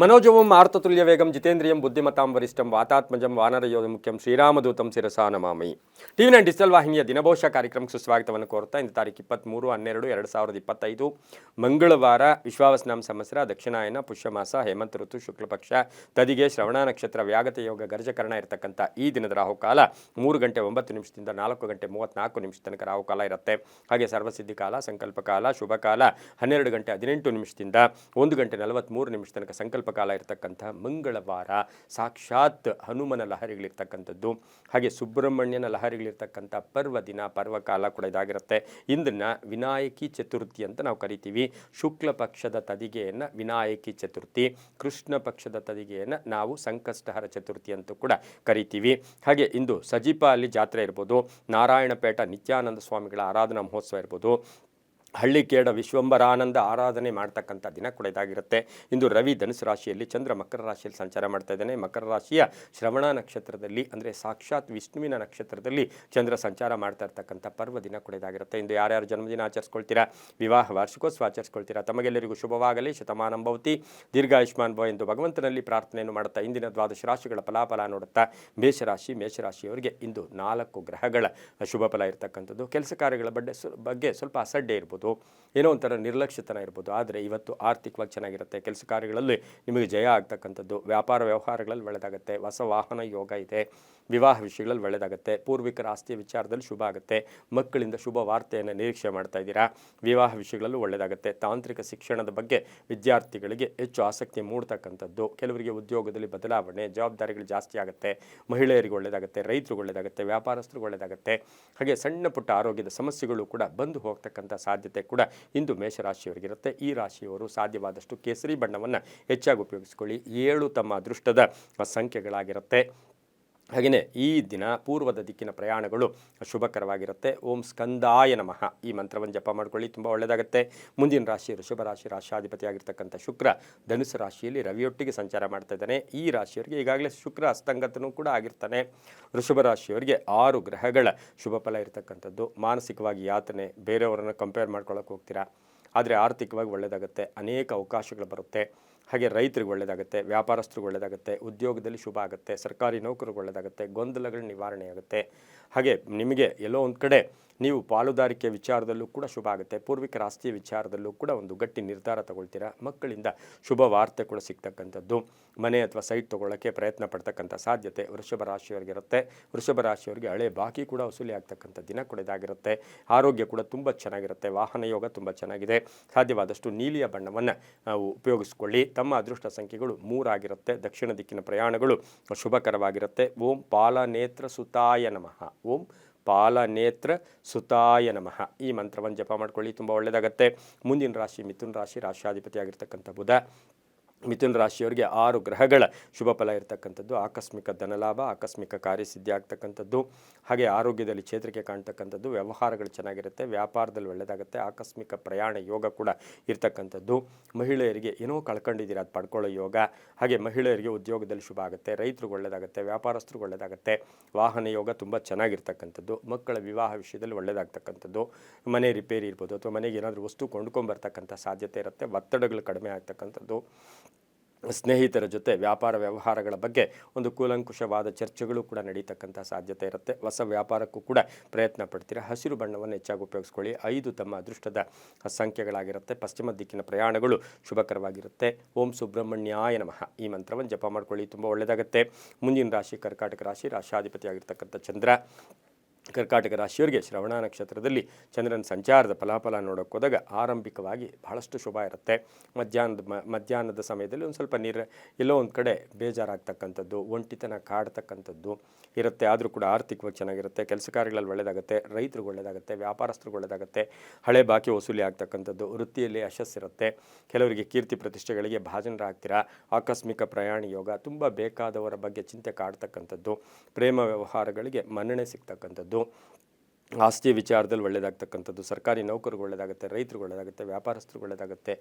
मनोजवं आर्ततुल्यवेगं जितेन्द्रियं बुद्धिमतां वरिष्ठं वातात्मजं वानरयोधमुख्यं ಶ್ರೀರಾಮದೂತಂ ಶಿರಸಾ ನಮಾಮಿ. TV nine digital ವಾಹಿನಿಯ ದಿನಭವಿಷ್ಯ ಕಾರ್ಯಕ್ರಮಕ್ಕೆ ಸುಸ್ವಾಗತವನ್ನು ಕೋರ್ತಾ ಇಂದು ತಾರೀಕು 23/12/2025 ಮಂಗಳವಾರ ವಿಶ್ವಾವಸನಾಮ ಸಂವತ್ಸರ ದಕ್ಷಿಣಾಯನ ಪುಷ್ಯಮಾಸ ಹೇಮಂತ ಋತು ಶುಕ್ಲಪಕ್ಷ ತದಿಗೆ ಶ್ರವಣ ನಕ್ಷತ್ರ ವ್ಯಾಗತ ಯೋಗ ಗರ್ಜಕರಣ ಇರತಕ್ಕಂಥ ಈ ದಿನದ ರಾಹುಕಾಲ 3 ಗಂಟೆ 9 ನಿಮಿಷದಿಂದ 4 ಗಂಟೆ 34 ನಿಮಿಷ ತನಕ ರಾಹುಕಾಲ ಇರುತ್ತೆ. ಹಾಗೆ ಸರ್ವಸಿದ್ಧಿ ಕಾಲ, ಸಂಕಲ್ಪ ಕಾಲ, ಶುಭ ಕಾಲ 12 ಗಂಟೆ 18 ನಿಮಿಷದಿಂದ 1 ಗಂಟೆ 43 ನಿಮಿಷ ತನಕ ಸಂಕಲ್ಪ ಕಾಲ ಇರತಕ್ಕಂಥ ಮಂಗಳವಾರ. ಸಾಕ್ಷಾತ್ ಹನುಮನ ಲಹರಿಗಳಿರ್ತಕ್ಕಂಥದ್ದು, ಹಾಗೆ ಸುಬ್ರಹ್ಮಣ್ಯನ ಲಹರಿಗಳಿರ್ತಕ್ಕಂಥ ಪರ್ವ ದಿನ, ಪರ್ವಕಾಲ ಕೂಡ ಇದಾಗಿರುತ್ತೆ. ಇಂದನ್ನ ವಿನಾಯಕಿ ಚತುರ್ಥಿ ಅಂತ ನಾವು ಕರಿತೀವಿ. ಶುಕ್ಲ ಪಕ್ಷದ ತದಿಗೆಯನ್ನು ವಿನಾಯಕಿ ಚತುರ್ಥಿ, ಕೃಷ್ಣ ಪಕ್ಷದ ತದಿಗೆಯನ್ನು ನಾವು ಸಂಕಷ್ಟಹರ ಚತುರ್ಥಿ ಅಂತ ಕೂಡ ಕರಿತೀವಿ. ಹಾಗೆ ಇಂದು ಸಜಿಪ ಅಲ್ಲಿ ಜಾತ್ರೆ ಇರ್ಬೋದು, ನಾರಾಯಣಪೇಟ ನಿತ್ಯಾನಂದ ಸ್ವಾಮಿಗಳ ಆರಾಧನಾ ಮಹೋತ್ಸವ ಇರ್ಬೋದು, ಹಳ್ಳಿಕೇಡ ವಿಶ್ವಂಬರಾನಂದ ಆರಾಧನೆ ಮಾಡ್ತಕ್ಕಂಥ ದಿನ ಕೂಡ ಇದಾಗಿರುತ್ತೆ. ಇಂದು ರವಿ ಧನುಸು ರಾಶಿಯಲ್ಲಿ, ಚಂದ್ರ ಮಕರ ರಾಶಿಯಲ್ಲಿ ಸಂಚಾರ ಮಾಡ್ತಾ ಇದ್ದಾನೆ. ಮಕರ ರಾಶಿಯ ಶ್ರವಣ ನಕ್ಷತ್ರದಲ್ಲಿ, ಅಂದರೆ ಸಾಕ್ಷಾತ್ ವಿಷ್ಣುವಿನ ನಕ್ಷತ್ರದಲ್ಲಿ ಚಂದ್ರ ಸಂಚಾರ ಮಾಡ್ತಾ ಇರ್ತಕ್ಕಂಥ ಪರ್ವ ದಿನ ಕೂಡ ಇದಾಗಿರುತ್ತೆ. ಇಂದು ಯಾರ್ಯಾರು ಜನ್ಮದಿನ ಆಚರಿಸ್ಕೊಳ್ತೀರಾ, ವಿವಾಹ ವಾರ್ಷಿಕೋತ್ಸವ ಆಚರಿಸ್ಕೊಳ್ತೀರಾ, ತಮಗೆಲ್ಲರಿಗೂ ಶುಭವಾಗಲಿ, ಶತಮಾನಂ ಭವತಿ, ದೀರ್ಘಾಯುಷ್ಮಾನ್ ಭವ ಎಂದು ಭಗವಂತನಲ್ಲಿ ಪ್ರಾರ್ಥನೆಯನ್ನು ಮಾಡುತ್ತಾ ಇಂದಿನ ದ್ವಾದಶ ರಾಶಿಗಳ ಫಲಾಫಲ ನೋಡುತ್ತಾ ಮೇಷರಾಶಿಯವರಿಗೆ ಇಂದು 4 ಗ್ರಹಗಳ ಶುಭ ಫಲ ಇರತಕ್ಕಂಥದ್ದು. ಕೆಲಸ ಕಾರ್ಯಗಳ ಬಗ್ಗೆ ಸ್ವಲ್ಪ ಅಸಡ್ಡೆ ಇರ್ಬೋದು, ಏನೋ ಒಂಥರ ನಿರ್ಲಕ್ಷ್ಯತನ ಇರ್ಬೋದು. ಆದರೆ ಇವತ್ತು ಆರ್ಥಿಕವಾಗಿ ಚೆನ್ನಾಗಿರುತ್ತೆ. ಕೆಲಸ ಕಾರ್ಯಗಳಲ್ಲಿ ನಿಮಗೆ ಜಯ ಆಗ್ತಕ್ಕಂಥದ್ದು, ವ್ಯಾಪಾರ ವ್ಯವಹಾರಗಳಲ್ಲಿ ಒಳ್ಳೆಯದಾಗುತ್ತೆ. ಹೊಸ ವಾಹನ ಯೋಗ ಇದೆ. ವಿವಾಹ ವಿಷಯಗಳಲ್ಲಿ ಒಳ್ಳೆಯದಾಗುತ್ತೆ. ಪೂರ್ವಿಕರ ಆಸ್ತಿಯ ವಿಚಾರದಲ್ಲಿ ಶುಭ ಆಗುತ್ತೆ. ಮಕ್ಕಳಿಂದ ಶುಭ ವಾರ್ತೆಯನ್ನು ನಿರೀಕ್ಷೆ ಮಾಡ್ತಾ ಇದ್ದೀರಾ. ವಿವಾಹ ವಿಷಯಗಳಲ್ಲೂ ಒಳ್ಳೆಯದಾಗುತ್ತೆ. ತಾಂತ್ರಿಕ ಶಿಕ್ಷಣದ ಬಗ್ಗೆ ವಿದ್ಯಾರ್ಥಿಗಳಿಗೆ ಹೆಚ್ಚು ಆಸಕ್ತಿ ಮೂಡ್ತಕ್ಕಂಥದ್ದು. ಕೆಲವರಿಗೆ ಉದ್ಯೋಗದಲ್ಲಿ ಬದಲಾವಣೆ, ಜವಾಬ್ದಾರಿಗಳು ಜಾಸ್ತಿ ಆಗುತ್ತೆ. ಮಹಿಳೆಯರಿಗೆ ಒಳ್ಳೆಯದಾಗುತ್ತೆ, ರೈತರಿಗೆ ಒಳ್ಳೆಯದಾಗುತ್ತೆ, ವ್ಯಾಪಾರಸ್ಥರಿಗೆ ಒಳ್ಳೆಯದಾಗುತ್ತೆ. ಹಾಗೆ ಸಣ್ಣ ಪುಟ್ಟ ಆರೋಗ್ಯದ ಸಮಸ್ಯೆಗಳು ಕೂಡ ಬಂದು ಹೋಗ್ತಕ್ಕಂಥ ಸಾಧ್ಯತೆ ಕೂಡ ಇಂದು ಮೇಷರಾಶಿಯವರಿಗಿರುತ್ತೆ. ಈ ರಾಶಿಯವರು ಸಾಧ್ಯವಾದಷ್ಟು ಕೇಸರಿ ಬಣ್ಣವನ್ನು ಹೆಚ್ಚಾಗಿ ಉಪಯೋಗಿಸಿಕೊಳ್ಳಿ. 7 ತಮ್ಮ ಅದೃಷ್ಟದ ಸಂಖ್ಯೆಗಳಾಗಿರುತ್ತೆ. ಹಾಗೆಯೇ ಈ ದಿನ ಪೂರ್ವದ ದಿಕ್ಕಿನ ಪ್ರಯಾಣಗಳು ಶುಭಕರವಾಗಿರುತ್ತೆ. ಓಂ ಸ್ಕಂದಾಯ ನಮಃ ಈ ಮಂತ್ರವನ್ನು ಜಪ ಮಾಡ್ಕೊಳ್ಳಿ, ತುಂಬ ಒಳ್ಳೆಯದಾಗುತ್ತೆ. ಮುಂದಿನ ರಾಶಿ ವೃಷಭ ರಾಶಿ, ರಾಶಾಧಿಪತಿಯಾಗಿರ್ತಕ್ಕಂಥ ಶುಕ್ರ ಧನುಸು ರಾಶಿಯಲ್ಲಿ ರವಿಯೊಟ್ಟಿಗೆ ಸಂಚಾರ ಮಾಡ್ತಾ ಇದ್ದಾನೆ. ಈ ರಾಶಿಯವರಿಗೆ ಈಗಾಗಲೇ ಶುಕ್ರ ಅಸ್ತಂಗತನೂ ಕೂಡ ಆಗಿರ್ತಾನೆ. ವೃಷಭ ರಾಶಿಯವರಿಗೆ 6 ಗ್ರಹಗಳ ಶುಭ ಫಲ ಇರತಕ್ಕಂಥದ್ದು. ಮಾನಸಿಕವಾಗಿ ಯಾತನೆ, ಬೇರೆಯವರನ್ನು ಕಂಪೇರ್ ಮಾಡ್ಕೊಳ್ಳೋಕೆ ಹೋಗ್ತೀರಾ, ಆದರೆ ಆರ್ಥಿಕವಾಗಿ ಒಳ್ಳೆಯದಾಗುತ್ತೆ. ಅನೇಕ ಅವಕಾಶಗಳು ಬರುತ್ತೆ. ಹಾಗೆ ರೈತರಿಗೆ ಒಳ್ಳೆಯದಾಗುತ್ತೆ, ವ್ಯಾಪಾರಸ್ಥರಿಗೆ ಒಳ್ಳೆಯದಾಗುತ್ತೆ, ಉದ್ಯೋಗದಲ್ಲಿ ಶುಭ ಆಗುತ್ತೆ, ಸರ್ಕಾರಿ ನೌಕರಿಗೆ ಒಳ್ಳೆಯದಾಗುತ್ತೆ, ಗೊಂದಲಗಳ ನಿವಾರಣೆ ಆಗುತ್ತೆ. ಹಾಗೆ ನಿಮಗೆ ಎಲ್ಲೋ ಒಂದು ಕಡೆ ನೀವು ಪಾಲುದಾರಿಕೆ ವಿಚಾರದಲ್ಲೂ ಕೂಡ ಶುಭ ಆಗುತ್ತೆ. ಪೂರ್ವಿಕರ ಆಸ್ತಿಯ ವಿಚಾರದಲ್ಲೂ ಕೂಡ ಒಂದು ಗಟ್ಟಿ ನಿರ್ಧಾರ ತಗೊಳ್ತೀರಾ. ಮಕ್ಕಳಿಂದ ಶುಭ ವಾರ್ತೆ ಕೂಡ ಸಿಗ್ತಕ್ಕಂಥದ್ದು. ಮನೆ ಅಥವಾ ಸೈಟ್ ತೊಗೊಳ್ಳೋಕ್ಕೆ ಪ್ರಯತ್ನ ಪಡ್ತಕ್ಕಂಥ ಸಾಧ್ಯತೆ ವೃಷಭ ರಾಶಿಯವರಿಗಿರುತ್ತೆ. ವೃಷಭ ರಾಶಿಯವರಿಗೆ ಹಳೆ ಬಾಕಿ ಕೂಡ ವಸೂಲಿ ಆಗ್ತಕ್ಕಂಥ ದಿನ ಕೂಡ ಇದಾಗಿರುತ್ತೆ. ಆರೋಗ್ಯ ಕೂಡ ತುಂಬ ಚೆನ್ನಾಗಿರುತ್ತೆ. ವಾಹನ ಯೋಗ ತುಂಬ ಚೆನ್ನಾಗಿದೆ. ಸಾಧ್ಯವಾದಷ್ಟು ನೀಲಿಯ ಬಣ್ಣವನ್ನು ನಾವು ಉಪಯೋಗಿಸ್ಕೊಳ್ಳಿ. ತಮ್ಮ ಅದೃಷ್ಟ ಸಂಖ್ಯೆಗಳು 3 ಆಗಿರುತ್ತೆ. ದಕ್ಷಿಣ ದಿಕ್ಕಿನ ಪ್ರಯಾಣಗಳು ಶುಭಕರವಾಗಿರುತ್ತೆ. ಓಂ ಪಾಲನೇತ್ರ ಸುತಾಯ ನಮಃ, ಓಂ ಪಾಲನೇತ್ರ ಸುತಾಯ ನಮಃ ಈ ಮಂತ್ರವನ್ನು ಜಪ ಮಾಡ್ಕೊಳ್ಳಿ, ತುಂಬ ಒಳ್ಳೆಯದಾಗುತ್ತೆ. ಮುಂದಿನ ರಾಶಿ ಮಿಥುನ ರಾಶಿ, ರಾಶಾಧಿಪತಿಯಾಗಿರ್ತಕ್ಕಂಥ ಬುಧ. ಮಿಥುನ ರಾಶಿಯವರಿಗೆ 6 ಗ್ರಹಗಳ ಶುಭ ಫಲ ಇರತಕ್ಕಂಥದ್ದು. ಆಕಸ್ಮಿಕ ಧನಲಾಭ, ಆಕಸ್ಮಿಕ ಕಾರ್ಯಸಿದ್ಧಿ ಆಗ್ತಕ್ಕಂಥದ್ದು. ಹಾಗೆ ಆರೋಗ್ಯದಲ್ಲಿ ಚೇತರಿಕೆ ಕಾಣ್ತಕ್ಕಂಥದ್ದು. ವ್ಯವಹಾರಗಳು ಚೆನ್ನಾಗಿರುತ್ತೆ. ವ್ಯಾಪಾರದಲ್ಲಿ ಒಳ್ಳೆಯದಾಗುತ್ತೆ. ಆಕಸ್ಮಿಕ ಪ್ರಯಾಣ ಯೋಗ ಕೂಡ ಇರ್ತಕ್ಕಂಥದ್ದು. ಮಹಿಳೆಯರಿಗೆ ಏನೋ ಕಳ್ಕೊಂಡಿದ್ದೀರಾ, ಅದು ಪಡ್ಕೊಳ್ಳೋ ಯೋಗ. ಹಾಗೆ ಮಹಿಳೆಯರಿಗೆ ಉದ್ಯೋಗದಲ್ಲಿ ಶುಭ ಆಗುತ್ತೆ. ರೈತರಿಗೆ ಒಳ್ಳೆಯದಾಗುತ್ತೆ, ವ್ಯಾಪಾರಸ್ಥರಿಗೆ ಒಳ್ಳೆಯದಾಗುತ್ತೆ. ವಾಹನ ಯೋಗ ತುಂಬ ಚೆನ್ನಾಗಿರ್ತಕ್ಕಂಥದ್ದು. ಮಕ್ಕಳ ವಿವಾಹ ವಿಷಯದಲ್ಲಿ ಒಳ್ಳೆಯದಾಗ್ತಕ್ಕಂಥದ್ದು. ಮನೆ ರಿಪೇರಿ ಇರ್ಬೋದು, ಅಥವಾ ಮನೆಗೆ ಏನಾದರೂ ವಸ್ತು ಕೊಂಡ್ಕೊಂಬರ್ತಕ್ಕಂಥ ಸಾಧ್ಯತೆ ಇರುತ್ತೆ. ಒತ್ತಡಗಳು ಕಡಿಮೆ ಆಗ್ತಕ್ಕಂಥದ್ದು. ಸ್ನೇಹಿತರ ಜೊತೆ ವ್ಯಾಪಾರ ವ್ಯವಹಾರಗಳ ಬಗ್ಗೆ ಒಂದು ಕೂಲಂಕುಷವಾದ ಚರ್ಚೆಗಳು ಕೂಡ ನಡೀತಕ್ಕಂಥ ಸಾಧ್ಯತೆ ಇರುತ್ತೆ. ಹೊಸ ವ್ಯಾಪಾರಕ್ಕೂ ಕೂಡ ಪ್ರಯತ್ನ ಪಡ್ತೀರಾ. ಹಸಿರು ಬಣ್ಣವನ್ನು ಹೆಚ್ಚಾಗಿ ಉಪಯೋಗಿಸ್ಕೊಳ್ಳಿ. 5 ತಮ್ಮ ಅದೃಷ್ಟದ ಸಂಖ್ಯೆಗಳಾಗಿರುತ್ತೆ. ಪಶ್ಚಿಮ ದಿಕ್ಕಿನ ಪ್ರಯಾಣಗಳು ಶುಭಕರವಾಗಿರುತ್ತೆ. ಓಂ ಸುಬ್ರಹ್ಮಣ್ಯಾಯ ನಮಃ ಈ ಮಂತ್ರವನ್ನು ಜಪ ಮಾಡ್ಕೊಳ್ಳಿ, ತುಂಬ ಒಳ್ಳೆಯದಾಗುತ್ತೆ. ಮುಂದಿನ ರಾಶಿ ಕರ್ಕಾಟಕ ರಾಶಿ, ರಾಶಾಧಿಪತಿಯಾಗಿರ್ತಕ್ಕಂಥ ಚಂದ್ರ. ಕರ್ಕಾಟಕ ರಾಶಿಯವರಿಗೆ ಶ್ರವಣ ನಕ್ಷತ್ರದಲ್ಲಿ ಸಂಚಾರದ ಫಲಾಫಲ ನೋಡೋಕೆ ಹೋದಾಗ ಆರಂಭಿಕವಾಗಿ ಬಹಳಷ್ಟು ಶುಭ ಇರುತ್ತೆ. ಮಧ್ಯಾಹ್ನದ ಸಮಯದಲ್ಲಿ ಒಂದು ಸ್ವಲ್ಪ ಎಲ್ಲೋ ಒಂದು ಕಡೆ ಬೇಜಾರಾಗ್ತಕ್ಕಂಥದ್ದು, ಒಂಟಿತನ ಕಾಡ್ತಕ್ಕಂಥದ್ದು ಇರುತ್ತೆ. ಆದರೂ ಕೂಡ ಆರ್ಥಿಕವಾಗಿ ಚೆನ್ನಾಗಿರುತ್ತೆ. ಕೆಲಸ ಕಾರ್ಯಗಳಲ್ಲಿ ಒಳ್ಳೆಯದಾಗುತ್ತೆ. ರೈತರಿಗೆ ಒಳ್ಳೆಯದಾಗುತ್ತೆ, ವ್ಯಾಪಾರಸ್ಥರಿಗೆ ಒಳ್ಳೆಯದಾಗುತ್ತೆ. ಹಳೆ ಬಾಕಿ ವಸೂಲಿ ಆಗ್ತಕ್ಕಂಥದ್ದು. ವೃತ್ತಿಯಲ್ಲಿ ಯಶಸ್ಸಿರುತ್ತೆ. ಕೆಲವರಿಗೆ ಕೀರ್ತಿ ಪ್ರತಿಷ್ಠೆಗಳಿಗೆ ಭಾಜನರಾಗ್ತೀರಾ. ಆಕಸ್ಮಿಕ ಪ್ರಯಾಣ ಯೋಗ, ತುಂಬ ಬೇಕಾದವರ ಬಗ್ಗೆ ಚಿಂತೆ ಕಾಡ್ತಕ್ಕಂಥದ್ದು. ಪ್ರೇಮ ವ್ಯವಹಾರಗಳಿಗೆ ಮನ್ನಣೆ ಸಿಗ್ತಕ್ಕಂಥದ್ದು. ಆಸ್ತಿ ವಿಚಾರದಲ್ಲಿ ಒಳ್ಳೆಯದಾಗ್ತಕ್ಕಂಥದ್ದು. ಸರ್ಕಾರಿ ನೌಕರಿಗೆ ಒಳ್ಳೆಯದಾಗುತ್ತೆ, ರೈತರಿಗೆ ಒಳ್ಳೆಯದಾಗುತ್ತೆ, ವ್ಯಾಪಾರಸ್ಥರಿಗೆ ಒಳ್ಳೆಯದಾಗುತ್ತೆ.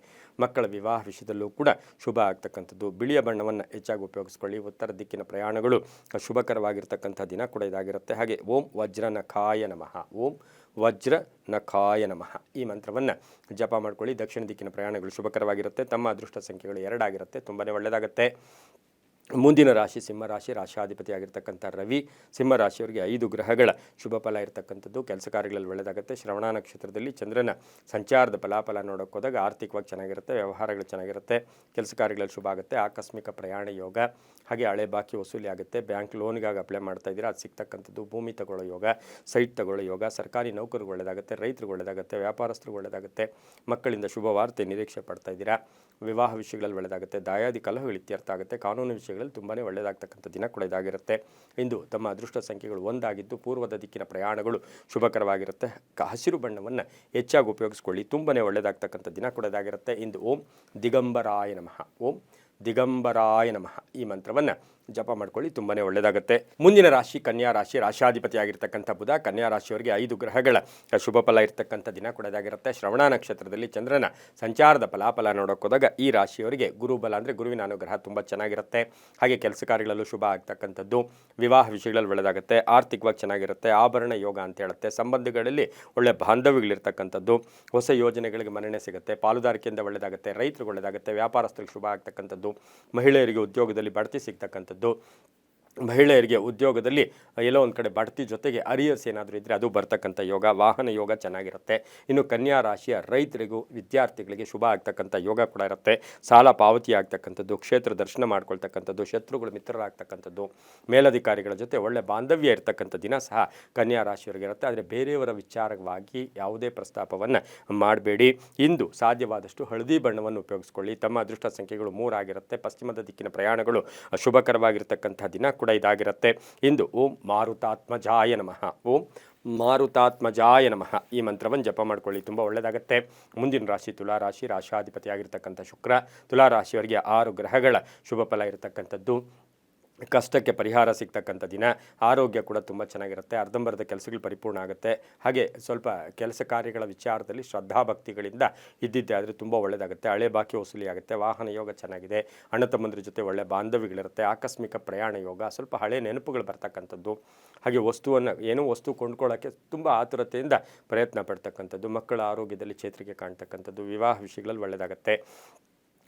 ಮಕ್ಕಳ ವಿವಾಹ ವಿಷಯದಲ್ಲೂ ಕೂಡ ಶುಭ ಆಗ್ತಕ್ಕಂಥದ್ದು. ಬಿಳಿಯ ಬಣ್ಣವನ್ನು ಹೆಚ್ಚಾಗಿ ಉಪಯೋಗಿಸ್ಕೊಳ್ಳಿ. ಉತ್ತರ ದಿಕ್ಕಿನ ಪ್ರಯಾಣಗಳು ಶುಭಕರವಾಗಿರ್ತಕ್ಕಂಥ ದಿನ ಕೂಡ ಇದಾಗಿರುತ್ತೆ. ಹಾಗೆ ಓಂ ವಜ್ರನಖಾಯ ನಮಃ, ಓಂ ವಜ್ರ ನಖಾಯ ನಮಃ ಈ ಮಂತ್ರವನ್ನು ಜಪ ಮಾಡ್ಕೊಳ್ಳಿ. ದಕ್ಷಿಣ ದಿಕ್ಕಿನ ಪ್ರಯಾಣಗಳು ಶುಭಕರವಾಗಿರುತ್ತೆ. ತಮ್ಮ ಅದೃಷ್ಟ ಸಂಖ್ಯೆಗಳು 2 ಆಗಿರುತ್ತೆ. ತುಂಬಾ ಒಳ್ಳೆಯದಾಗುತ್ತೆ. ಮುಂದಿನ ರಾಶಿ ಸಿಂಹರಾಶಿ, ರಾಶಾಧಿಪತಿ ಆಗಿರ್ತಕ್ಕಂಥ ರವಿ. ಸಿಂಹರಾಶಿಯವರಿಗೆ 5 ಗ್ರಹಗಳ ಶುಭ ಫಲ ಇರತಕ್ಕಂಥದ್ದು. ಕೆಲಸ ಕಾರ್ಯಗಳಲ್ಲಿ ಒಳ್ಳೆಯದಾಗುತ್ತೆ. ಶ್ರವಣ ನಕ್ಷತ್ರದಲ್ಲಿ ಚಂದ್ರನ ಸಂಚಾರದ ಫಲಾಫಲ ನೋಡೋಕೆ ಹೋದಾಗ ಆರ್ಥಿಕವಾಗಿ ಚೆನ್ನಾಗಿರುತ್ತೆ, ವ್ಯವಹಾರಗಳು ಚೆನ್ನಾಗಿರುತ್ತೆ, ಕೆಲಸ ಕಾರ್ಯಗಳಲ್ಲಿ ಶುಭ ಆಗುತ್ತೆ. ಆಕಸ್ಮಿಕ ಪ್ರಯಾಣ ಯೋಗ, ಹಾಗೆ ಹಳೆ ಬಾಕಿ ವಸೂಲಿ ಆಗುತ್ತೆ. ಬ್ಯಾಂಕ್ ಲೋನ್ಗಾಗಿ ಅಪ್ಲೈ ಮಾಡ್ತಾ ಇದ್ದೀರಾ, ಅದು ಸಿಗ್ತಕ್ಕಂಥದ್ದು. ಭೂಮಿ ತಗೊಳ್ಳೋ ಯೋಗ, ಸೈಟ್ ತಗೊಳ್ಳೋ ಯೋಗ, ಸರ್ಕಾರಿ ನೌಕರಿಗೆ ಒಳ್ಳೆಯದಾಗುತ್ತೆ, ರೈತರಿಗೆ ಒಳ್ಳೆಯದಾಗುತ್ತೆ, ವ್ಯಾಪಾರಸ್ಥರಿಗೆ ಒಳ್ಳೆಯದಾಗುತ್ತೆ. ಮಕ್ಕಳಿಂದ ಶುಭ ವಾರ್ತೆ ನಿರೀಕ್ಷೆ ಪಡ್ತಾ ಇದ್ದೀರಾ. ವಿವಾಹ ವಿಷಯಗಳಲ್ಲಿ ಒಳ್ಳೆಯದಾಗುತ್ತೆ. ದಾಯಾದಿ ಕಲಹಗಳು ಇತ್ಯರ್ಥ ಆಗುತ್ತೆ. ಕಾನೂನು ವಿಷಯಗಳಲ್ಲಿ ತುಂಬಾ ಒಳ್ಳೆಯದಾಗ್ತಕ್ಕಂಥ ದಿನ ಕೂಡ ಇದಾಗಿರುತ್ತೆ. ಇಂದು ತಮ್ಮ ಅದೃಷ್ಟ ಸಂಖ್ಯೆಗಳು 1 ಆಗಿದ್ದು ಪೂರ್ವದ ದಿಕ್ಕಿನ ಪ್ರಯಾಣಗಳು ಶುಭಕರವಾಗಿರುತ್ತೆ. ಹಸಿರು ಬಣ್ಣವನ್ನು ಹೆಚ್ಚಾಗಿ ಉಪಯೋಗಿಸ್ಕೊಳ್ಳಿ. ತುಂಬಾ ಒಳ್ಳೆಯದಾಗ್ತಕ್ಕಂಥ ದಿನ ಕೂಡ ಇದಾಗಿರುತ್ತೆ. ಇಂದು ಓಂ ದಿಗಂಬರಾಯ ನಮಃ, ಓಂ ದಿಗಂಬರಾಯ ನಮಃ ಈ ಮಂತ್ರವನ್ನು ಜಪ ಮಾಡ್ಕೊಳ್ಳಿ. ತುಂಬಾ ಒಳ್ಳೆಯದಾಗುತ್ತೆ. ಮುಂದಿನ ರಾಶಿ ಕನ್ಯಾ ರಾಶಿ, ರಾಶಾಧಿಪತಿ ಆಗಿರ್ತಕ್ಕಂಥ ಬುಧ. ಕನ್ಯಾ ರಾಶಿಯವರಿಗೆ 5 ಗ್ರಹಗಳ ಶುಭ ಫಲ ಇರ್ತಕ್ಕಂಥ ದಿನ ಕೂಡ ಇದಾಗಿರುತ್ತೆ. ಶ್ರವಣ ನಕ್ಷತ್ರದಲ್ಲಿ ಚಂದ್ರನ ಸಂಚಾರದ ಫಲಾಫಲ ನೋಡೋಕೆ ಹೋದಾಗ ಈ ರಾಶಿಯವರಿಗೆ ಗುರುಬಲ ಅಂದರೆ ಗುರುವಿನ ಅನುಗ್ರಹ ತುಂಬ ಚೆನ್ನಾಗಿರುತ್ತೆ. ಹಾಗೆ ಕೆಲಸ ಕಾರ್ಯಗಳಲ್ಲೂ ಶುಭ ಆಗ್ತಕ್ಕಂಥದ್ದು. ವಿವಾಹ ವಿಷಯಗಳಲ್ಲಿ ಒಳ್ಳೆಯದಾಗುತ್ತೆ. ಆರ್ಥಿಕವಾಗಿ ಚೆನ್ನಾಗಿರುತ್ತೆ. ಆಭರಣ ಯೋಗ ಅಂತ ಹೇಳುತ್ತೆ. ಸಂಬಂಧಗಳಲ್ಲಿ ಒಳ್ಳೆ ಬಾಂಧವ್ಯಗಳಿರ್ತಕ್ಕಂಥದ್ದು. ಹೊಸ ಯೋಜನೆಗಳಿಗೆ ಮನ್ನಣೆ ಸಿಗುತ್ತೆ. ಪಾಲುದಾರಿಕೆಯಿಂದ ಒಳ್ಳೆಯದಾಗುತ್ತೆ. ರೈತರಿಗೆ ಒಳ್ಳೆಯದಾಗುತ್ತೆ. ವ್ಯಾಪಾರಸ್ಥರಿಗೆ ಶುಭ ಆಗ್ತಕ್ಕಂಥದ್ದು. ಮಹಿಳೆಯರಿಗೆ ಉದ್ಯೋಗದಲ್ಲಿ ಬಡ್ತಿ ಸಿಗ್ತಕ್ಕಂಥದ್ದು. ಮಹಿಳೆಯರಿಗೆ ಉದ್ಯೋಗದಲ್ಲಿ ಎಲ್ಲೋ ಒಂದು ಕಡೆ ಬಡ್ತಿ ಜೊತೆಗೆ ಅರಿಯರ್ಸ್ ಏನಾದರೂ ಇದ್ದರೆ ಅದು ಬರ್ತಕ್ಕಂಥ ಯೋಗ. ವಾಹನ ಯೋಗ ಚೆನ್ನಾಗಿರುತ್ತೆ. ಇನ್ನು ಕನ್ಯಾ ರಾಶಿಯ ರೈತರಿಗೂ ವಿದ್ಯಾರ್ಥಿಗಳಿಗೆ ಶುಭ ಆಗ್ತಕ್ಕಂಥ ಯೋಗ ಕೂಡ ಇರುತ್ತೆ. ಸಾಲ ಪಾವತಿ ಆಗ್ತಕ್ಕಂಥದ್ದು, ಕ್ಷೇತ್ರ ದರ್ಶನ ಮಾಡ್ಕೊಳ್ತಕ್ಕಂಥದ್ದು, ಶತ್ರುಗಳು ಮಿತ್ರರಾಗ್ತಕ್ಕಂಥದ್ದು, ಮೇಲಧಿಕಾರಿಗಳ ಜೊತೆ ಒಳ್ಳೆ ಬಾಂಧವ್ಯ ಇರತಕ್ಕಂಥ ದಿನ ಸಹ ಕನ್ಯಾ ರಾಶಿಯವರಿಗೆ ಇರುತ್ತೆ. ಆದರೆ ಬೇರೆಯವರ ವಿಚಾರವಾಗಿ ಯಾವುದೇ ಪ್ರಸ್ತಾಪವನ್ನು ಮಾಡಬೇಡಿ. ಇಂದು ಸಾಧ್ಯವಾದಷ್ಟು ಹಳದಿ ಬಣ್ಣವನ್ನು ಉಪಯೋಗಿಸ್ಕೊಳ್ಳಿ. ತಮ್ಮ ಅದೃಷ್ಟ ಸಂಖ್ಯೆಗಳು 3 ಆಗಿರುತ್ತೆ. ಪಶ್ಚಿಮದ ದಿಕ್ಕಿನ ಪ್ರಯಾಣಗಳು ಶುಭಕರವಾಗಿರ್ತಕ್ಕಂಥ ದಿನ ಕೂಡ ಇದಾಗಿರುತ್ತೆ. ಇಂದು ಓಂ ಮಾರುತಾತ್ಮಜಾಯ ನಮಃ, ಓಂ ಮಾರುತಾತ್ಮಜಾಯ ನಮಃ ಈ ಮಂತ್ರವನ್ನು ಜಪ ಮಾಡ್ಕೊಳ್ಳಿ. ತುಂಬ ಒಳ್ಳೆಯದಾಗುತ್ತೆ. ಮುಂದಿನ ರಾಶಿ ತುಲಾರಾಶಿ, ರಾಶಾಧಿಪತಿ ಆಗಿರ್ತಕ್ಕಂಥ ಶುಕ್ರ. ತುಲಾರಾಶಿಯವರಿಗೆ 6 ಗ್ರಹಗಳ ಶುಭ ಫಲ ಇರತಕ್ಕಂಥದ್ದು. ಕಷ್ಟಕ್ಕೆ ಪರಿಹಾರ ಸಿಗ್ತಕ್ಕಂಥ ದಿನ. ಆರೋಗ್ಯ ಕೂಡ ತುಂಬ ಚೆನ್ನಾಗಿರುತ್ತೆ. ಅರ್ಧಂಬರ್ಧ ಕೆಲಸಗಳು ಪರಿಪೂರ್ಣ ಆಗುತ್ತೆ. ಹಾಗೆ ಸ್ವಲ್ಪ ಕೆಲಸ ಕಾರ್ಯಗಳ ವಿಚಾರದಲ್ಲಿ ಶ್ರದ್ಧಾಭಕ್ತಿಗಳಿಂದ ಇದ್ದಿದ್ದೆ ಆದರೆ ತುಂಬ ಒಳ್ಳೆಯದಾಗುತ್ತೆ. ಹಳೆ ಬಾಕಿ ವಸೂಲಿ ಆಗುತ್ತೆ. ವಾಹನ ಯೋಗ ಚೆನ್ನಾಗಿದೆ. ಅಣ್ಣ ತಮ್ಮಂದ್ರ ಜೊತೆ ಒಳ್ಳೆ ಬಾಂಧವ್ಯಗಳಿರುತ್ತೆ. ಆಕಸ್ಮಿಕ ಪ್ರಯಾಣ ಯೋಗ, ಸ್ವಲ್ಪ ಹಳೆ ನೆನಪುಗಳು ಬರ್ತಕ್ಕಂಥದ್ದು. ಹಾಗೆ ಏನೋ ವಸ್ತು ಕೊಂಡ್ಕೊಳ್ಳೋಕ್ಕೆ ತುಂಬ ಆತುರತೆಯಿಂದ ಪ್ರಯತ್ನ ಪಡ್ತಕ್ಕಂಥದ್ದು. ಮಕ್ಕಳ ಆರೋಗ್ಯದಲ್ಲಿ ಚೇತರಿಕೆ ಕಾಣ್ತಕ್ಕಂಥದ್ದು. ವಿವಾಹ ವಿಷಯಗಳಲ್ಲಿ ಒಳ್ಳೆಯದಾಗುತ್ತೆ.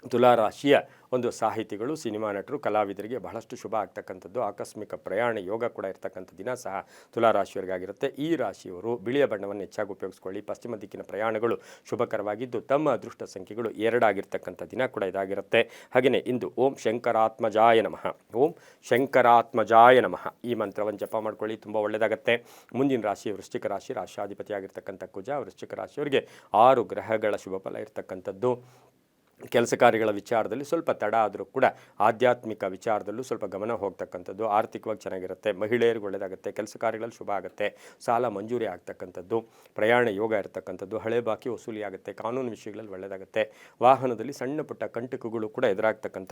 ತುಲಾರಾಶಿಯ ಒಂದು ಸಾಹಿತಿಗಳು, ಸಿನಿಮಾ ನಟರು, ಕಲಾವಿದರಿಗೆ ಬಹಳಷ್ಟು ಶುಭ ಆಗ್ತಕ್ಕಂಥದ್ದು. ಆಕಸ್ಮಿಕ ಪ್ರಯಾಣ ಯೋಗ ಕೂಡ ಇರ್ತಕ್ಕಂಥ ದಿನ ಸಹ ತುಲಾರಾಶಿಯವರಿಗಾಗಿರುತ್ತೆ. ಈ ರಾಶಿಯವರು ಬಿಳಿಯ ಬಣ್ಣವನ್ನು ಹೆಚ್ಚಾಗಿ ಉಪಯೋಗಿಸ್ಕೊಳ್ಳಿ. ಪಶ್ಚಿಮ ದಿಕ್ಕಿನ ಪ್ರಯಾಣಗಳು ಶುಭಕರವಾಗಿದ್ದು ತಮ್ಮ ಅದೃಷ್ಟ ಸಂಖ್ಯೆಗಳು 2 ಆಗಿರ್ತಕ್ಕಂಥ ದಿನ ಕೂಡ ಇದಾಗಿರುತ್ತೆ. ಹಾಗೆಯೇ ಇಂದು ಓಂ ಶಂಕರಾತ್ಮಜಾಯ ನಮಃ, ಓಂ ಶಂಕರಾತ್ಮಜಾಯ ನಮಃ ಈ ಮಂತ್ರವನ್ನು ಜಪ ಮಾಡ್ಕೊಳ್ಳಿ. ತುಂಬ ಒಳ್ಳೆಯದಾಗುತ್ತೆ. ಮುಂದಿನ ರಾಶಿ ವೃಶ್ಚಿಕ ರಾಶಿ, ರಾಶಾಧಿಪತಿ ಆಗಿರ್ತಕ್ಕಂಥ ಕುಜ. ವೃಶ್ಚಿಕ ರಾಶಿಯವರಿಗೆ 6 ಗ್ರಹಗಳ ಶುಭ ಫಲ ಇರ್ತಕ್ಕಂಥದ್ದು. ಕೆಲಸ ಕಾರ್ಯಗಳ ವಿಚಾರದಲ್ಲಿ ಸ್ವಲ್ಪ ತಡ ಆದರೂ ಕೂಡ ಆಧ್ಯಾತ್ಮಿಕ ವಿಚಾರದಲ್ಲೂ ಸ್ವಲ್ಪ ಗಮನ ಹೋಗ್ತಕ್ಕಂಥದ್ದು. ಆರ್ಥಿಕವಾಗಿ ಚೆನ್ನಾಗಿರುತ್ತೆ. ಮಹಿಳೆಯರಿಗೆ ಒಳ್ಳೆಯದಾಗುತ್ತೆ. ಕೆಲಸ ಕಾರ್ಯಗಳಲ್ಲಿ ಶುಭ ಆಗುತ್ತೆ. ಸಾಲ ಮಂಜೂರಿ ಆಗ್ತಕ್ಕಂಥದ್ದು. ಪ್ರಯಾಣ ಯೋಗ ಇರತಕ್ಕಂಥದ್ದು. ಹಳೆ ಬಾಕಿ ವಸೂಲಿ ಆಗುತ್ತೆ. ಕಾನೂನು ವಿಷಯಗಳಲ್ಲಿ ಒಳ್ಳೆಯದಾಗುತ್ತೆ. ವಾಹನದಲ್ಲಿ ಸಣ್ಣ ಪುಟ್ಟ ಕಂಟಕಗಳು ಕೂಡ ಎದುರಾಗ್ತಕ್ಕಂಥ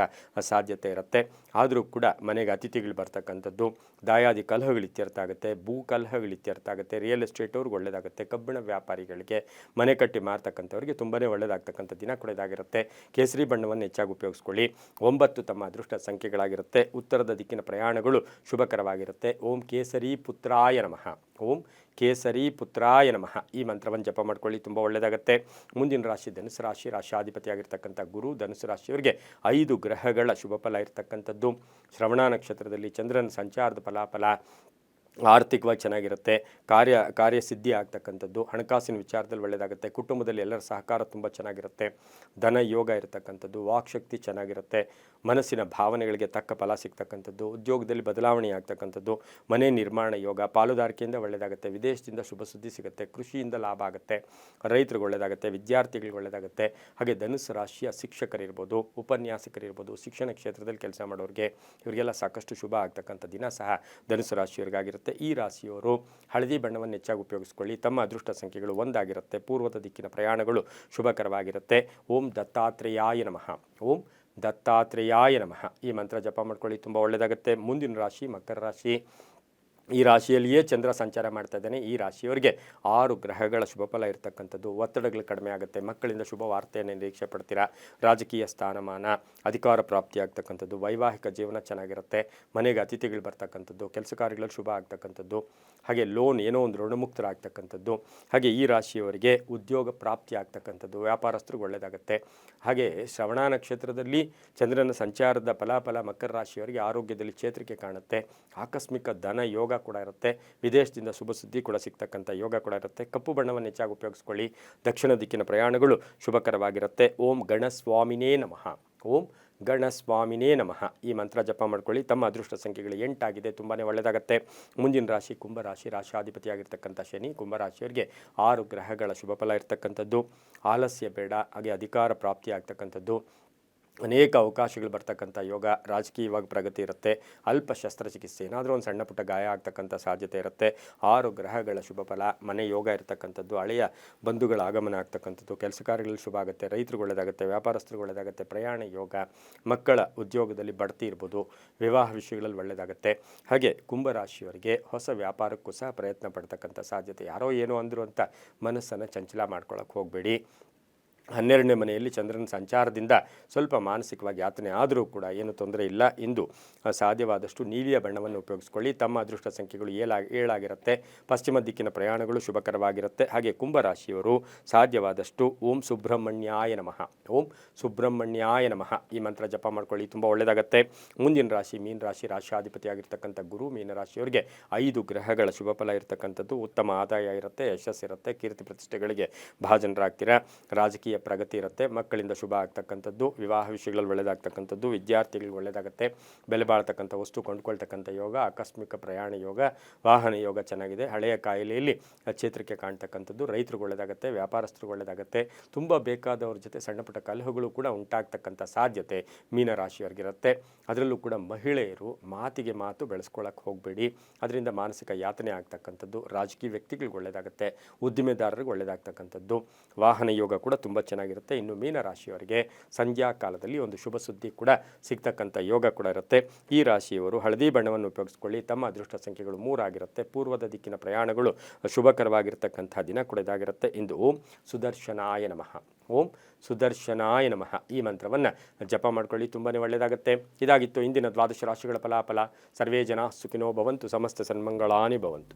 ಸಾಧ್ಯತೆ ಇರುತ್ತೆ. ಆದರೂ ಕೂಡ ಮನೆಗೆ ಅತಿಥಿಗಳು ಬರ್ತಕ್ಕಂಥದ್ದು. ದಾಯಾದಿ ಕಲಹಗಳು ಇತ್ಯರ್ಥ ಆಗುತ್ತೆ. ಭೂ ಕಲಹಗಳು ಇತ್ಯರ್ಥ ಆಗುತ್ತೆ. ರಿಯಲ್ ಎಸ್ಟೇಟ್ ಅವ್ರಿಗೆ ಒಳ್ಳೆಯದಾಗುತ್ತೆ. ಕಬ್ಬಿಣ ವ್ಯಾಪಾರಿಗಳಿಗೆ, ಮನೆ ಕಟ್ಟಿ ಮಾರ್ತಕ್ಕಂಥವ್ರಿಗೆ ತುಂಬಾ ಒಳ್ಳೆಯದಾಗ್ತಕ್ಕಂಥ ದಿನ ಕೂಡ ಇದಾಗಿರುತ್ತೆ. ಕೇಸರಿ ಬಣ್ಣವನ್ನು ಹೆಚ್ಚಾಗಿ ಉಪಯೋಗಿಸ್ಕೊಳ್ಳಿ. 9 ತಮ್ಮ ಅದೃಷ್ಟ ಸಂಖ್ಯೆಗಳಾಗಿರುತ್ತೆ. ಉತ್ತರದ ದಿಕ್ಕಿನ ಪ್ರಯಾಣಗಳು ಶುಭಕರವಾಗಿರುತ್ತೆ. ಓಂ ಕೇಸರಿ ಪುತ್ರಾಯ ನಮಃ, ಓಂ ಕೇಸರಿ ಪುತ್ರಾಯ ನಮಃ ಈ ಮಂತ್ರವನ್ನು ಜಪ ಮಾಡ್ಕೊಳ್ಳಿ. ತುಂಬ ಒಳ್ಳೆಯದಾಗುತ್ತೆ. ಮುಂದಿನ ರಾಶಿ ಧನುಸು ರಾಶಿ, ರಾಶಾಧಿಪತಿ ಆಗಿರ್ತಕ್ಕಂಥ ಗುರು. ಧನುಸು ರಾಶಿಯವರಿಗೆ 5 ಗ್ರಹಗಳ ಶುಭ ಫಲ ಇರತಕ್ಕಂಥದ್ದು. ಶ್ರವಣ ನಕ್ಷತ್ರದಲ್ಲಿ ಚಂದ್ರನ ಸಂಚಾರದ ಫಲಾಫಲ. ಆರ್ಥಿಕವಾಗಿ ಚೆನ್ನಾಗಿರುತ್ತೆ. ಕಾರ್ಯಸಿದ್ಧಿ ಆಗ್ತಕ್ಕಂಥದ್ದು. ಹಣಕಾಸಿನ ವಿಚಾರದಲ್ಲಿ ಒಳ್ಳೆಯದಾಗುತ್ತೆ. ಕುಟುಂಬದಲ್ಲಿ ಎಲ್ಲರ ಸಹಕಾರ ತುಂಬ ಚೆನ್ನಾಗಿರುತ್ತೆ. ಧನ ಯೋಗ ಇರತಕ್ಕಂಥದ್ದು. ವಾಕ್ಶಕ್ತಿ ಚೆನ್ನಾಗಿರುತ್ತೆ. ಮನಸ್ಸಿನ ಭಾವನೆಗಳಿಗೆ ತಕ್ಕ ಫಲ ಸಿಗ್ತಕ್ಕಂಥದ್ದು. ಉದ್ಯೋಗದಲ್ಲಿ ಬದಲಾವಣೆ ಆಗ್ತಕ್ಕಂಥದ್ದು. ಮನೆ ನಿರ್ಮಾಣ ಯೋಗ. ಪಾಲುದಾರಿಕೆಯಿಂದ ಒಳ್ಳೆಯದಾಗುತ್ತೆ. ವಿದೇಶದಿಂದ ಶುಭ ಸುದ್ದಿ ಸಿಗುತ್ತೆ. ಕೃಷಿಯಿಂದ ಲಾಭ ಆಗುತ್ತೆ. ರೈತರಿಗೆ ಒಳ್ಳೆಯದಾಗುತ್ತೆ. ವಿದ್ಯಾರ್ಥಿಗಳಿಗೆ ಒಳ್ಳೆಯದಾಗುತ್ತೆ. ಹಾಗೆ ಧನುಸು ರಾಶಿಯ ಶಿಕ್ಷಕರಿರ್ಬೋದು, ಉಪನ್ಯಾಸಕರಿರ್ಬೋದು, ಶಿಕ್ಷಣ ಕ್ಷೇತ್ರದಲ್ಲಿ ಕೆಲಸ ಮಾಡೋರಿಗೆ ಇವರಿಗೆಲ್ಲ ಸಾಕಷ್ಟು ಶುಭ ಆಗ್ತಕ್ಕಂಥ ದಿನ ಸಹ ಧನುಸು ರಾಶಿಯವರಿಗಾಗಿರುತ್ತೆ. ಈ ರಾಶಿಯವರು ಹಳದಿ ಬಣ್ಣವನ್ನು ಹೆಚ್ಚಾಗಿ ಉಪಯೋಗಿಸ್ಕೊಳ್ಳಿ. ತಮ್ಮ ಅದೃಷ್ಟ ಸಂಖ್ಯೆಗಳು 1 ಆಗಿರುತ್ತೆ. ಪೂರ್ವದ ದಿಕ್ಕಿನ ಪ್ರಯಾಣಗಳು ಶುಭಕರವಾಗಿರುತ್ತೆ. ಓಂ ದತ್ತಾತ್ರೇಯಾಯ ನಮಃ, ಓಂ ದತ್ತಾತ್ರೇಯಾಯ ನಮಃ ಈ ಮಂತ್ರ ಜಪ ಮಾಡ್ಕೊಳ್ಳಿ. ತುಂಬ ಒಳ್ಳೆಯದಾಗುತ್ತೆ. ಮುಂದಿನ ರಾಶಿ ಮಕರ ರಾಶಿ. ಈ ರಾಶಿಯಲ್ಲಿಯೇ ಚಂದ್ರ ಸಂಚಾರ ಮಾಡ್ತಾ ಇದ್ದಾನೆ. ಈ ರಾಶಿಯವರಿಗೆ 6 ಗ್ರಹಗಳ ಶುಭ ಫಲ ಇರತಕ್ಕಂಥದ್ದು. ಒತ್ತಡಗಳು ಕಡಿಮೆ ಆಗುತ್ತೆ, ಮಕ್ಕಳಿಂದ ಶುಭ ವಾರ್ತೆಯನ್ನು ನಿರೀಕ್ಷೆ ಪಡ್ತೀರಾ, ರಾಜಕೀಯ ಸ್ಥಾನಮಾನ ಅಧಿಕಾರ ಪ್ರಾಪ್ತಿ ಆಗ್ತಕ್ಕಂಥದ್ದು, ವೈವಾಹಿಕ ಜೀವನ ಚೆನ್ನಾಗಿರುತ್ತೆ, ಮನೆಗೆ ಅತಿಥಿಗಳು ಬರ್ತಕ್ಕಂಥದ್ದು, ಕೆಲಸ ಕಾರ್ಯಗಳಲ್ಲಿ ಶುಭ ಆಗ್ತಕ್ಕಂಥದ್ದು, ಹಾಗೆ ಲೋನ್ ಏನೋ ಒಂದು ಋಣಮುಕ್ತರಾಗ್ತಕ್ಕಂಥದ್ದು, ಹಾಗೆ ಈ ರಾಶಿಯವರಿಗೆ ಉದ್ಯೋಗ ಪ್ರಾಪ್ತಿ ಆಗ್ತಕ್ಕಂಥದ್ದು, ವ್ಯಾಪಾರಸ್ಥರಿಗೆ ಒಳ್ಳೆಯದಾಗುತ್ತೆ. ಹಾಗೆ ಶ್ರವಣ ನಕ್ಷತ್ರದಲ್ಲಿ ಚಂದ್ರನ ಸಂಚಾರದ ಫಲಾಫಲ ಮಕರ ರಾಶಿಯವರಿಗೆ ಆರೋಗ್ಯದಲ್ಲಿ ಚೇತರಿಕೆ ಕಾಣುತ್ತೆ, ಆಕಸ್ಮಿಕ ಧನ ಯೋಗ ಕೂಡ ಇರುತ್ತೆ, ವಿದೇಶದಿಂದ ಶುಭ ಸುದ್ದಿ ಕೂಡ ಸಿಗ್ತಕ್ಕಂಥ ಯೋಗ ಕೂಡ ಇರುತ್ತೆ. ಕಪ್ಪು ಬಣ್ಣವನ್ನು ಹೆಚ್ಚಾಗಿ ಉಪಯೋಗಿಸ್ಕೊಳ್ಳಿ. ದಕ್ಷಿಣ ದಿಕ್ಕಿನ ಪ್ರಯಾಣಗಳು ಶುಭಕರವಾಗಿರುತ್ತೆ. ಓಂ ಗಣಸ್ವಾಮಿನೇ ನಮಃ. ಓಂ ಗಣಸ್ವಾಮಿನೇ ನಮಃ ಈ ಮಂತ್ರ ಜಪ ಮಾಡ್ಕೊಳ್ಳಿ. ತಮ್ಮ ಅದೃಷ್ಟ ಸಂಖ್ಯೆಗಳು 8 ಆಗಿದೆ, ತುಂಬಾ ಒಳ್ಳೆಯದಾಗುತ್ತೆ. ಮುಂದಿನ ರಾಶಿ ಕುಂಭರಾಶಿ. ರಾಶಾಧಿಪತಿಯಾಗಿರ್ತಕ್ಕಂಥ ಶನಿ ಕುಂಭರಾಶಿಯವರಿಗೆ 6 ಗ್ರಹಗಳ ಶುಭ ಫಲ ಇರ್ತಕ್ಕಂಥದ್ದು. ಆಲಸ್ಯ ಬೇಡ, ಹಾಗೆ ಅಧಿಕಾರ ಪ್ರಾಪ್ತಿ ಆಗ್ತಕ್ಕಂಥದ್ದು, ಅನೇಕ ಅವಕಾಶಗಳು ಬರ್ತಕ್ಕಂಥ ಯೋಗ, ರಾಜಕೀಯವಾಗಿ ಪ್ರಗತಿ ಇರುತ್ತೆ, ಅಲ್ಪ ಶಸ್ತ್ರಚಿಕಿತ್ಸೆ ಏನಾದರೂ ಒಂದು ಸಣ್ಣ ಪುಟ್ಟ ಗಾಯ ಆಗ್ತಕ್ಕಂಥ ಸಾಧ್ಯತೆ ಇರುತ್ತೆ. 6 ಗ್ರಹಗಳ ಶುಭ ಫಲ, ಮನೆ ಯೋಗ ಇರತಕ್ಕಂಥದ್ದು, ಹಳೆಯ ಬಂಧುಗಳ ಆಗಮನ ಆಗ್ತಕ್ಕಂಥದ್ದು, ಕೆಲಸ ಕಾರ್ಯಗಳಲ್ಲಿ ಶುಭ ಆಗುತ್ತೆ, ರೈತರಿಗೆ ಒಳ್ಳೆಯದಾಗುತ್ತೆ, ವ್ಯಾಪಾರಸ್ಥರಿಗೆ ಒಳ್ಳೆಯದಾಗುತ್ತೆ, ಪ್ರಯಾಣ ಯೋಗ, ಮಕ್ಕಳ ಉದ್ಯೋಗದಲ್ಲಿ ಬಡ್ತಿ ಇರ್ಬೋದು, ವಿವಾಹ ವಿಷಯಗಳಲ್ಲಿ ಒಳ್ಳೆಯದಾಗುತ್ತೆ. ಹಾಗೆ ಕುಂಭರಾಶಿಯವರಿಗೆ ಹೊಸ ವ್ಯಾಪಾರಕ್ಕೂ ಸಹ ಪ್ರಯತ್ನ ಪಡ್ತಕ್ಕಂಥ ಸಾಧ್ಯತೆ. ಯಾರೋ ಏನೋ ಅಂದರು ಅಂತ ಮನಸ್ಸನ್ನು ಚಂಚಲ ಮಾಡ್ಕೊಳ್ಳೋಕೆ ಹೋಗಬೇಡಿ. 12ನೇ ಮನೆಯಲ್ಲಿ ಚಂದ್ರನ ಸಂಚಾರದಿಂದ ಸ್ವಲ್ಪ ಮಾನಸಿಕವಾಗಿ ಯಾತನೆ ಆದರೂ ಕೂಡ ಏನು ತೊಂದರೆ ಇಲ್ಲ. ಇಂದು ಸಾಧ್ಯವಾದಷ್ಟು ನೀಲಿಯ ಬಣ್ಣವನ್ನು ಉಪಯೋಗಿಸ್ಕೊಳ್ಳಿ. ತಮ್ಮ ಅದೃಷ್ಟ ಸಂಖ್ಯೆಗಳು 7 ಪಶ್ಚಿಮ ದಿಕ್ಕಿನ ಪ್ರಯಾಣಗಳು ಶುಭಕರವಾಗಿರುತ್ತೆ. ಹಾಗೆ ಕುಂಭರಾಶಿಯವರು ಸಾಧ್ಯವಾದಷ್ಟು ಓಂ ಸುಬ್ರಹ್ಮಣ್ಯಾಯ ನಮಃ, ಓಂ ಸುಬ್ರಹ್ಮಣ್ಯಾಯ ನಮಃ ಈ ಮಂತ್ರ ಜಪ ಮಾಡ್ಕೊಳ್ಳಿ, ತುಂಬ ಒಳ್ಳೆಯದಾಗುತ್ತೆ. ಮುಂದಿನ ರಾಶಿ ಮೀನ ರಾಶಿ. ರಾಶಾಧಿಪತಿಯಾಗಿರ್ತಕ್ಕಂಥ ಗುರು ಮೀನರಾಶಿಯವರಿಗೆ 5 ಗ್ರಹಗಳ ಶುಭ ಫಲ ಇರತಕ್ಕಂಥದ್ದು. ಉತ್ತಮ ಆದಾಯ ಇರುತ್ತೆ, ಯಶಸ್ಸಿರುತ್ತೆ, ಕೀರ್ತಿ ಪ್ರತಿಷ್ಠೆಗಳಿಗೆ ಭಾಜನರಾಗ್ತೀರಾ, ರಾಜಕೀಯ ಪ್ರಗತಿ ಇರುತ್ತೆ, ಮಕ್ಕಳಿಂದ ಶುಭ ಆಗ್ತಕ್ಕಂಥದ್ದು, ವಿವಾಹ ವಿಷಯಗಳಲ್ಲಿ ಒಳ್ಳೆಯದಾಗ್ತಕ್ಕಂಥದ್ದು, ವಿದ್ಯಾರ್ಥಿಗಳಿಗೆ ಒಳ್ಳೆಯದಾಗುತ್ತೆ, ಬೆಲೆ ಬಾಳ್ತಕ್ಕಂಥ ವಸ್ತು ಕೊಂಡ್ಕೊಳ್ತಕ್ಕಂಥ ಯೋಗ, ಆಕಸ್ಮಿಕ ಪ್ರಯಾಣ ಯೋಗ, ವಾಹನ ಯೋಗ ಚೆನ್ನಾಗಿದೆ, ಹಳೆಯ ಕಾಯಿಲೆಯಲ್ಲಿ ಚೇತರಿಕೆ ಕಾಣ್ತಕ್ಕಂಥದ್ದು, ರೈತರಿಗೆ ಒಳ್ಳೆಯದಾಗುತ್ತೆ, ವ್ಯಾಪಾರಸ್ಥರಿಗೆ ಒಳ್ಳೆಯದಾಗುತ್ತೆ, ತುಂಬ ಬೇಕಾದವ್ರ ಜೊತೆ ಸಣ್ಣ ಪುಟ್ಟ ಕಲಹಗಳು ಕೂಡ ಉಂಟಾಗ್ತಕ್ಕಂಥ ಸಾಧ್ಯತೆ ಮೀನರಾಶಿಯವರಿಗಿರುತ್ತೆ. ಅದರಲ್ಲೂ ಕೂಡ ಮಹಿಳೆಯರು ಮಾತಿಗೆ ಮಾತು ಬೆಳೆಸ್ಕೊಳ್ಳೋಕೆ ಹೋಗಬೇಡಿ, ಅದರಿಂದ ಮಾನಸಿಕ ಯಾತನೆ ಆಗ್ತಕ್ಕಂಥದ್ದು, ರಾಜಕೀಯ ವ್ಯಕ್ತಿಗಳಿಗೆ ಒಳ್ಳೆಯದಾಗುತ್ತೆ, ಉದ್ದಿಮೆದಾರರಿಗೆ ಒಳ್ಳೆಯದಾಗ್ತಕ್ಕಂಥದ್ದು, ವಾಹನ ಯೋಗ ಕೂಡ ತುಂಬ ಚೆನ್ನಾಗಿರುತ್ತೆ. ಇನ್ನು ಮೀನರಾಶಿಯವರಿಗೆ ಸಂಧ್ಯಾ ಕಾಲದಲ್ಲಿ ಒಂದು ಶುಭ ಸುದ್ದಿ ಕೂಡ ಸಿಗ್ತಕ್ಕಂಥ ಯೋಗ ಕೂಡ ಇರುತ್ತೆ. ಈ ರಾಶಿಯವರು ಹಳದಿ ಬಣ್ಣವನ್ನು ಉಪಯೋಗಿಸ್ಕೊಳ್ಳಿ. ತಮ್ಮ ಅದೃಷ್ಟ ಸಂಖ್ಯೆಗಳು 3 ಆಗಿರುತ್ತೆ. ಪೂರ್ವದ ದಿಕ್ಕಿನ ಪ್ರಯಾಣಗಳು ಶುಭಕರವಾಗಿರ್ತಕ್ಕಂಥ ದಿನ ಕೂಡ ಇದಾಗಿರುತ್ತೆ. ಇಂದು ಓಂ ಸುದರ್ಶನಾಯ ನಮಃ, ಓಂ ಸುದರ್ಶನಾಯ ನಮಃ ಈ ಮಂತ್ರವನ್ನು ಜಪ ಮಾಡ್ಕೊಳ್ಳಿ, ತುಂಬಾ ಒಳ್ಳೆಯದಾಗುತ್ತೆ. ಇದಾಗಿತ್ತು ಇಂದಿನ 12 ರಾಶಿಗಳ ಫಲಾಫಲ. ಸರ್ವೇ ಜನ ಸುಖಿನೋ ಭವಂತು, ಸಮಸ್ತ ಸನ್ಮಂಗಳಾನಿ ಭವಂತು.